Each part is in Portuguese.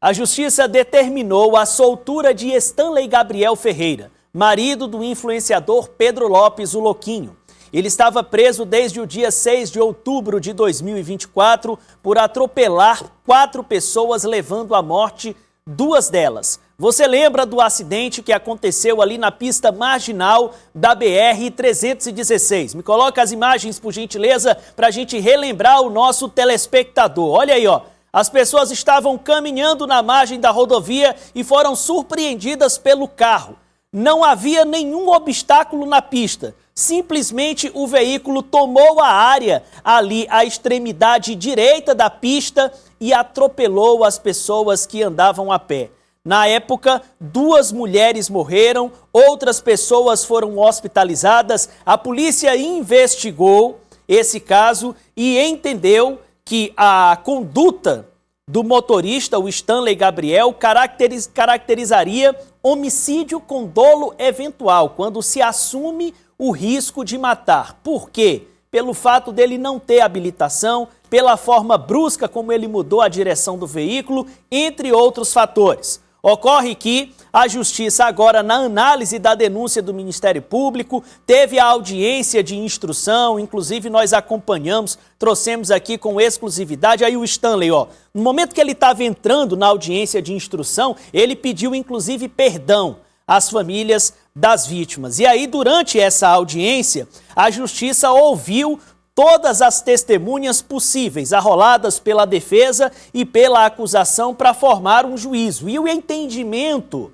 A Justiça determinou a soltura de Stanley Gabriel Ferreira, marido do influenciador Pedro Lopes, o Louquinho. Ele estava preso desde o dia 6 de outubro de 2024 por atropelar 4 pessoas, levando à morte 2 delas. Você lembra do acidente que aconteceu ali na pista marginal da BR-316? Me coloca as imagens, por gentileza, para a gente relembrar o nosso telespectador. Olha aí, ó. As pessoas estavam caminhando na margem da rodovia e foram surpreendidas pelo carro. Não havia nenhum obstáculo na pista. Simplesmente o veículo tomou a área ali, à extremidade direita da pista, e atropelou as pessoas que andavam a pé. Na época, 2 mulheres morreram, outras pessoas foram hospitalizadas. A polícia investigou esse caso e entendeu que a conduta do motorista, o Stanley Gabriel, caracterizaria homicídio com dolo eventual, quando se assume o risco de matar. Por quê? Pelo fato dele não ter habilitação, pela forma brusca como ele mudou a direção do veículo, entre outros fatores. Ocorre que a Justiça agora, na análise da denúncia do Ministério Público, teve a audiência de instrução, inclusive nós acompanhamos, trouxemos aqui com exclusividade. Aí o Stanley, ó, no momento que ele estava entrando na audiência de instrução, ele pediu inclusive perdão às famílias das vítimas. E aí, durante essa audiência, a Justiça ouviu todas as testemunhas possíveis, arroladas pela defesa e pela acusação, para formar um juízo. E o entendimento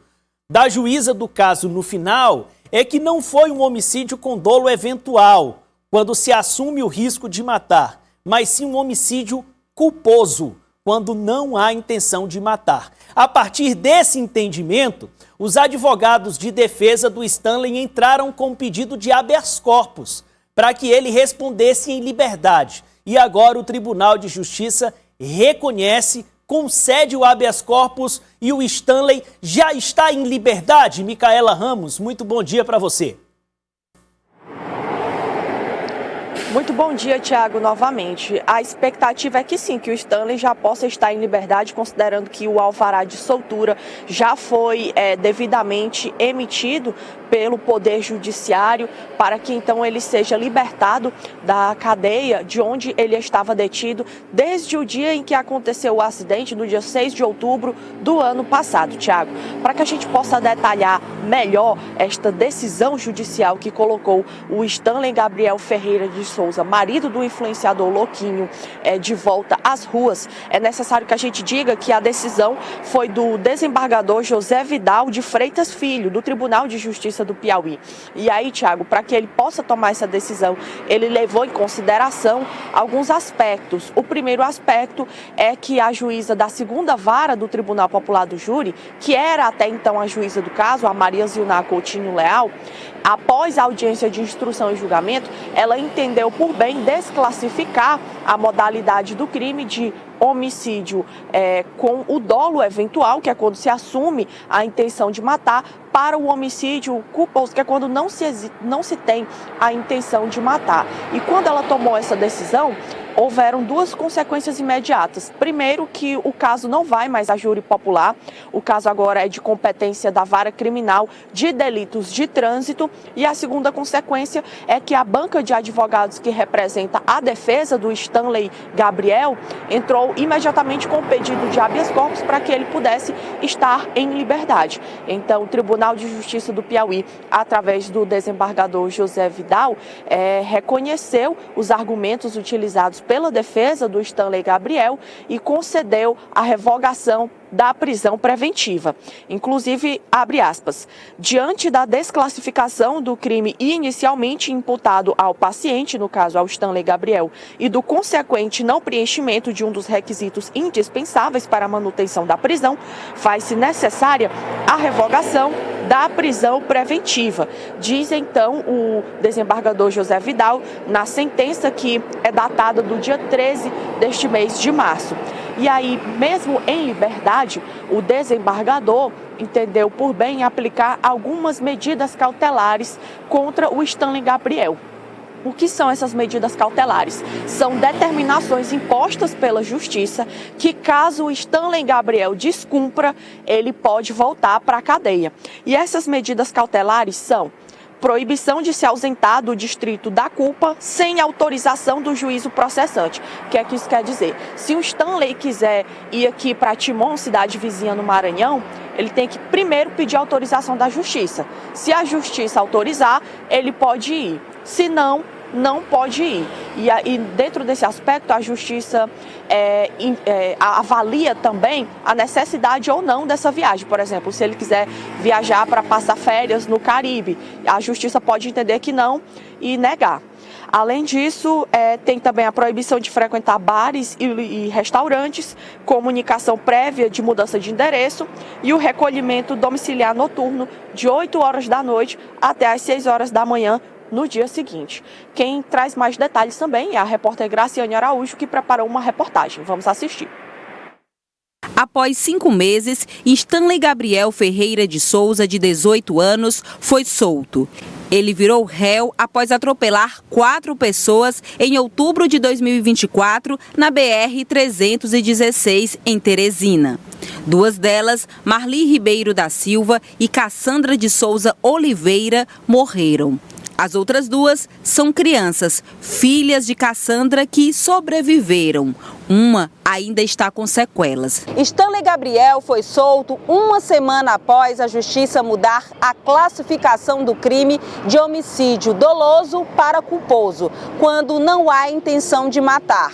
da juíza do caso no final é que não foi um homicídio com dolo eventual, quando se assume o risco de matar, mas sim um homicídio culposo, quando não há intenção de matar. A partir desse entendimento, os advogados de defesa do Stanley entraram com um pedido de habeas corpus, para que ele respondesse em liberdade. E agora o Tribunal de Justiça reconhece, concede o habeas corpus e o Stanley já está em liberdade. Micaela Ramos, muito bom dia para você. Muito bom dia, Thiago, novamente. A expectativa é que sim, que o Stanley já possa estar em liberdade, considerando que o alvará de soltura já foi devidamente emitido pelo Poder Judiciário, para que então ele seja libertado da cadeia de onde ele estava detido desde o dia em que aconteceu o acidente, no dia 6 de outubro do ano passado, Thiago. Para que a gente possa detalhar melhor esta decisão judicial que colocou o Stanley Gabriel Ferreira de Souza, marido do influenciador Louquinho, de volta às ruas, é necessário que a gente diga que a decisão foi do desembargador José Vidal de Freitas Filho, do Tribunal de Justiça do Piauí. E aí, Thiago, para que ele possa tomar essa decisão, ele levou em consideração alguns aspectos. O primeiro aspecto é que a juíza da 2ª Vara do Tribunal Popular do Júri, que era até então a juíza do caso, a Maria Zilná Coutinho Leal, após a audiência de instrução e julgamento, ela entendeu por bem desclassificar a modalidade do crime de homicídio com o dolo eventual, que é quando se assume a intenção de matar, para o homicídio culposo, que é quando não se tem a intenção de matar. E quando ela tomou essa decisão, houveram 2 consequências imediatas. Primeiro, que o caso não vai mais a júri popular, o caso agora é de competência da Vara Criminal de Delitos de Trânsito, e a segunda consequência é que a banca de advogados que representa a defesa do Stanley Gabriel entrou imediatamente com o pedido de habeas corpus para que ele pudesse estar em liberdade. Então, o Tribunal de Justiça do Piauí, através do desembargador José Vidal, reconheceu os argumentos utilizados pela defesa do Stanley Gabriel e concedeu a revogação da prisão preventiva. Inclusive, abre aspas, diante da desclassificação do crime inicialmente imputado ao paciente, no caso ao Stanley Gabriel, e do consequente não preenchimento de um dos requisitos indispensáveis para a manutenção da prisão, faz-se necessária a revogação da prisão preventiva. Diz então o desembargador José Vidal na sentença, que é datada do dia 13 deste mês de março. E aí, mesmo em liberdade, o desembargador entendeu por bem aplicar algumas medidas cautelares contra o Stanley Gabriel. O que são essas medidas cautelares? São determinações impostas pela Justiça que, caso o Stanley Gabriel descumpra, ele pode voltar para a cadeia. E essas medidas cautelares são proibição de se ausentar do distrito da culpa sem autorização do juízo processante. O que é que isso quer dizer? Se o Stanley quiser ir aqui para Timon, cidade vizinha no Maranhão, ele tem que primeiro pedir autorização da Justiça. Se a Justiça autorizar, ele pode ir. Se não, não pode ir. E dentro desse aspecto, a Justiça avalia também a necessidade ou não dessa viagem. Por exemplo, se ele quiser viajar para passar férias no Caribe, a Justiça pode entender que não e negar. Além disso, tem também a proibição de frequentar bares e restaurantes, comunicação prévia de mudança de endereço e o recolhimento domiciliar noturno de 8 horas da noite até as 6 horas da manhã no dia seguinte. Quem traz mais detalhes também é a repórter Graciane Araújo, que preparou uma reportagem. Vamos assistir. Após 5 meses, Stanley Gabriel Ferreira de Souza, de 18 anos, foi solto. Ele virou réu após atropelar 4 pessoas em outubro de 2024 na BR-316, em Teresina. 2 delas, Marli Ribeiro da Silva e Cassandra de Souza Oliveira, morreram. As outras 2 são crianças, filhas de Cassandra, que sobreviveram. Uma ainda está com sequelas. Stanley Gabriel foi solto 1 semana após a Justiça mudar a classificação do crime de homicídio doloso para culposo, quando não há intenção de matar.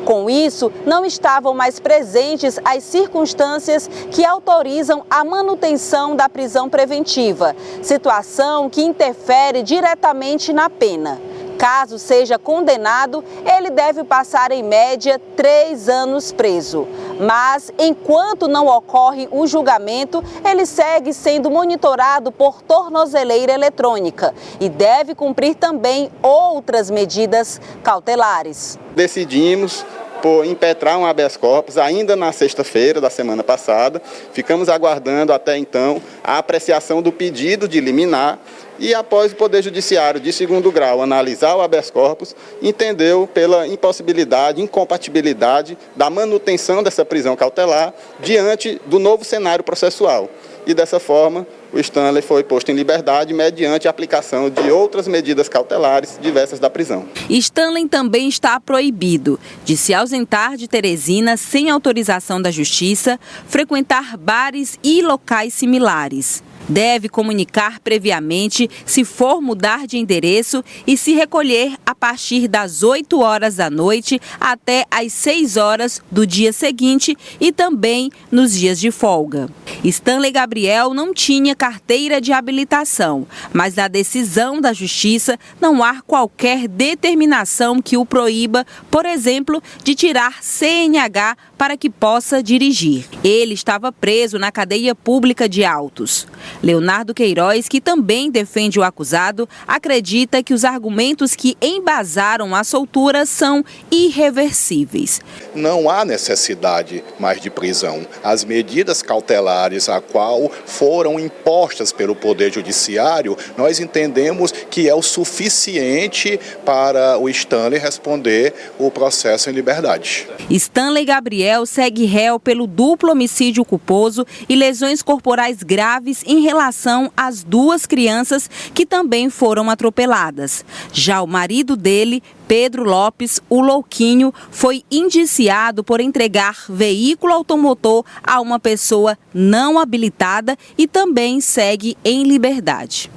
Com isso, não estavam mais presentes as circunstâncias que autorizam a manutenção da prisão preventiva, situação que interfere diretamente na pena. Caso seja condenado, ele deve passar em média 3 anos preso. Mas, enquanto não ocorre o julgamento, ele segue sendo monitorado por tornozeleira eletrônica e deve cumprir também outras medidas cautelares. Decidimos por impetrar um habeas corpus ainda na sexta-feira da semana passada. Ficamos aguardando até então a apreciação do pedido de liminar e, após o Poder Judiciário de 2º grau analisar o habeas corpus, entendeu pela impossibilidade, incompatibilidade da manutenção dessa prisão cautelar diante do novo cenário processual. E dessa forma, o Stanley foi posto em liberdade mediante a aplicação de outras medidas cautelares diversas da prisão. Stanley também está proibido de se ausentar de Teresina sem autorização da Justiça, frequentar bares e locais similares. Deve comunicar previamente se for mudar de endereço e se recolher a partir das 8 horas da noite até as 6 horas do dia seguinte e também nos dias de folga. Stanley Gabriel não tinha carteira de habilitação, mas na decisão da Justiça não há qualquer determinação que o proíba, por exemplo, de tirar CNH para que possa dirigir. Ele estava preso na cadeia pública de Altos. Leonardo Queiroz, que também defende o acusado, acredita que os argumentos que embasaram a soltura são irreversíveis. Não há necessidade mais de prisão. As medidas cautelares a qual foram impostas pelo Poder Judiciário, nós entendemos que é o suficiente para o Stanley responder o processo em liberdade. Stanley Gabriel segue réu pelo duplo homicídio culposo e lesões corporais graves em relação às 2 crianças que também foram atropeladas. Já o marido dele, Pedro Lopes, o Louquinho, foi indiciado por entregar veículo automotor a uma pessoa não habilitada e também segue em liberdade.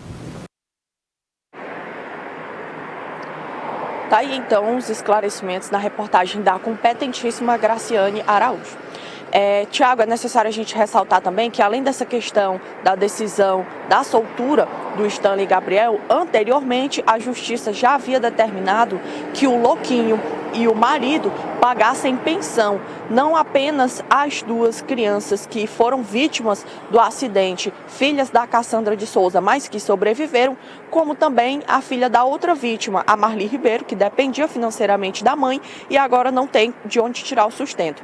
Tá aí então os esclarecimentos na reportagem da competentíssima Graciane Araújo. Tiago, é necessário a gente ressaltar também que, além dessa questão da decisão da soltura do Stanley Gabriel, anteriormente a Justiça já havia determinado que o Louquinho e o marido pagassem pensão, não apenas as 2 crianças que foram vítimas do acidente, filhas da Cassandra de Souza, mas que sobreviveram, como também a filha da outra vítima, a Marli Ribeiro, que dependia financeiramente da mãe e agora não tem de onde tirar o sustento.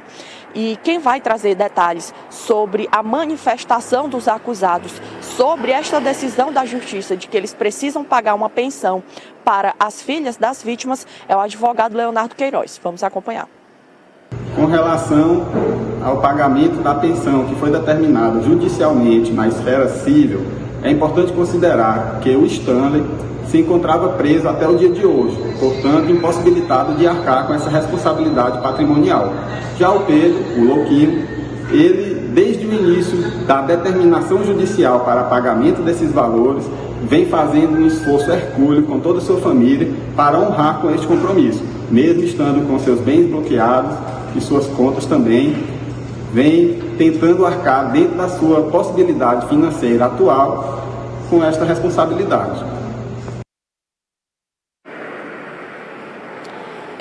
E quem vai trazer detalhes sobre a manifestação dos acusados sobre esta decisão da Justiça de que eles precisam pagar uma pensão para as filhas das vítimas é o advogado Leonardo Queiroz. Vamos acompanhar. Com relação ao pagamento da pensão que foi determinada judicialmente na esfera civil, é importante considerar que o Stanley se encontrava preso até o dia de hoje, portanto impossibilitado de arcar com essa responsabilidade patrimonial. Já o Pedro, o Louquinho, ele, desde o início da determinação judicial para pagamento desses valores, vem fazendo um esforço hercúleo com toda a sua família para honrar com este compromisso, mesmo estando com seus bens bloqueados e suas contas também, vem tentando arcar dentro da sua possibilidade financeira atual com esta responsabilidade.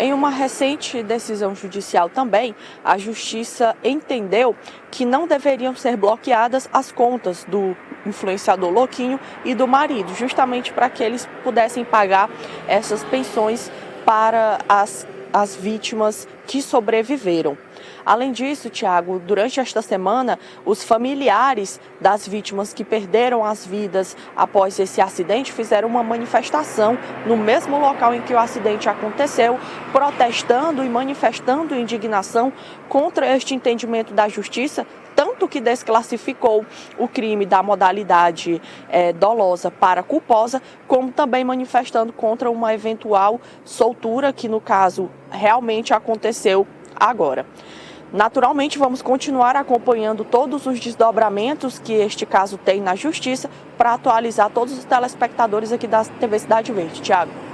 Em uma recente decisão judicial também, a Justiça entendeu que não deveriam ser bloqueadas as contas do influenciador Louquinho e do marido, justamente para que eles pudessem pagar essas pensões para as vítimas que sobreviveram. Além disso, Tiago, durante esta semana, os familiares das vítimas que perderam as vidas após esse acidente fizeram uma manifestação no mesmo local em que o acidente aconteceu, protestando e manifestando indignação contra este entendimento da Justiça, tanto que desclassificou o crime da modalidade dolosa para culposa, como também manifestando contra uma eventual soltura, que no caso realmente aconteceu agora. Naturalmente, vamos continuar acompanhando todos os desdobramentos que este caso tem na Justiça para atualizar todos os telespectadores aqui da TV Cidade Verde. Tiago.